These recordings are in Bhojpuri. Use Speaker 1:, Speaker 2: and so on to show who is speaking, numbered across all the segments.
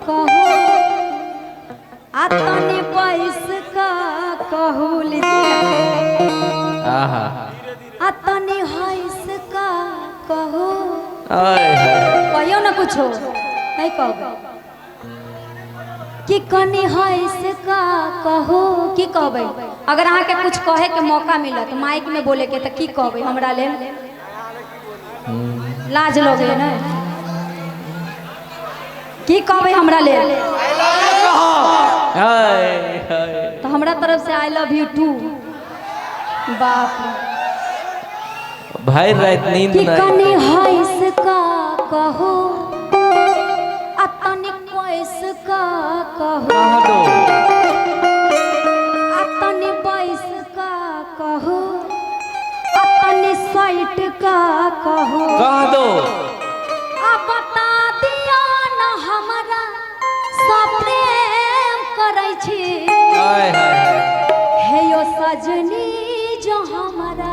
Speaker 1: कहो आतने पैस का कहूल आतने हैस का कहो कहियो ना कुछ नहीं कहो कि कनी हैस का कहो की कहबे। अगर अहाँ के कुछ कहे के मौका मिलत माइक में बोले के तो की कहबे हमरा ले लाज लोगे ना की कहबे हमरा ले तो हमरा तरफ से आई लव यू टू। बाप
Speaker 2: भाई रात नींद
Speaker 1: कि कनी हैस का कहो अतनी पैस का कहो अतनी पैस का कहो अतनी साइट का कहो
Speaker 2: कह दो
Speaker 1: अब बता दिया ना हमरा सब प्रेम करै छी हे यो सजनी जो हमरा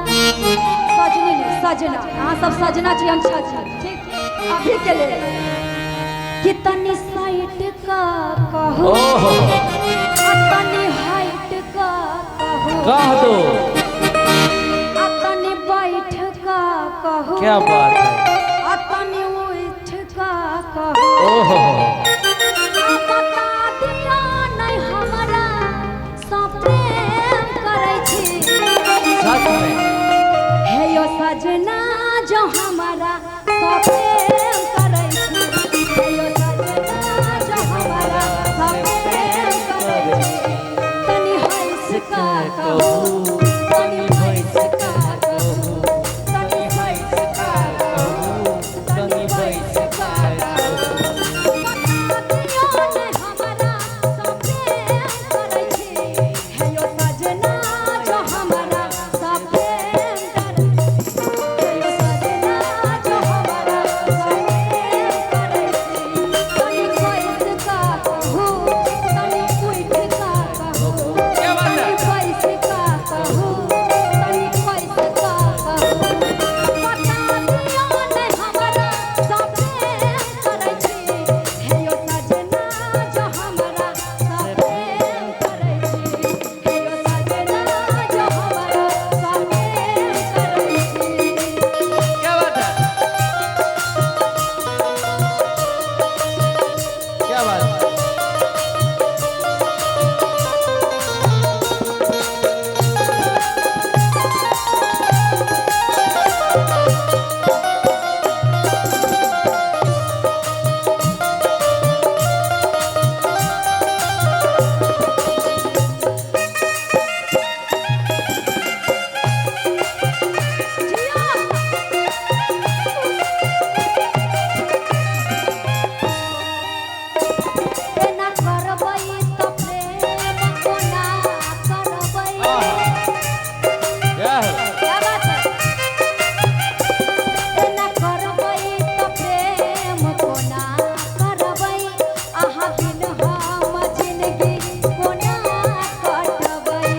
Speaker 1: सजनी नहीं सजना हाँ सब सजना छी हम सजनी ठीक अभी के लिए कितनी साइट का कहो अतनी हाइट का कहो
Speaker 2: कह दो
Speaker 1: अतनी बैठ का कहो
Speaker 2: क्या बात है
Speaker 1: अतनी उठ का कहो अब बता दिया नहीं हमरा सब प्रेम करै छी
Speaker 2: सच में
Speaker 1: हे यो सजना जो हमारा सब प्रेम करै छी हे यो सजना जो हमारा सब प्रेम करै छी तनी हंस का कहो तनी हंस का कहो तनी हंस का कहो तनी हंस का कहो बता दियो ने हमारा सब प्रेम करै छी हे यो सजना जो हमारा सब प्रेम करै छी हे यो सजना जो हमारा सब प्रेम करै छी तनी हंस का कहो तनी उठ का कहो
Speaker 2: क्या बात है
Speaker 1: तनी हंस का कहो तनी हंस का कहो बता दियो ने हमारा सब प्रेम करै छी हे यो सजना जो हमारा सब प्रेम करै छी हे यो सजना जो हमारा सब प्रेम करै छी।
Speaker 2: क्या बात है क्या बात है
Speaker 1: एना करबै त प्रेम कोना करबै
Speaker 2: क्या है
Speaker 1: क्या बात है एना करबै त प्रेम कोना करबै अहाँ बिन हम जिंदगी कोना कटबै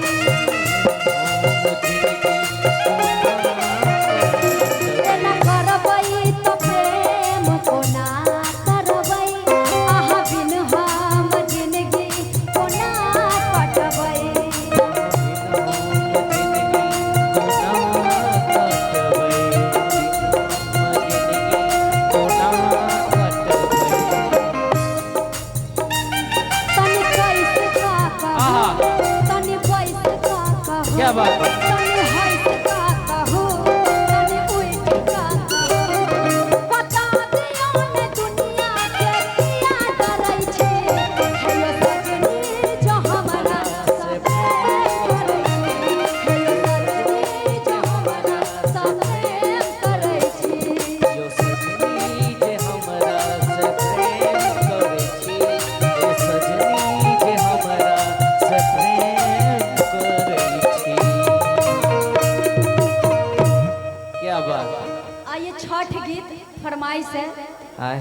Speaker 1: एना करबै त प्रेम कोना करबै अहाँ बिन हम जिंदगी कोना कटबै तनी पैस का कहो तनी पैस का कहो
Speaker 2: क्या बात है
Speaker 1: तनी हंस का कहो तनी उठ का कहो बता दियो ने दुनिया के किया डरै छी हे यो सजनी जो हमारा सब प्रेम करै छी हे यो सजनी जो हमारा सब प्रेम करै छी
Speaker 2: यो सजनी जे हमरा से प्रेम करे छी ए सजनी जे हमरा से प्रेम करे छी। क्या बात
Speaker 1: आइए छठ गीत फरमाइश है
Speaker 2: है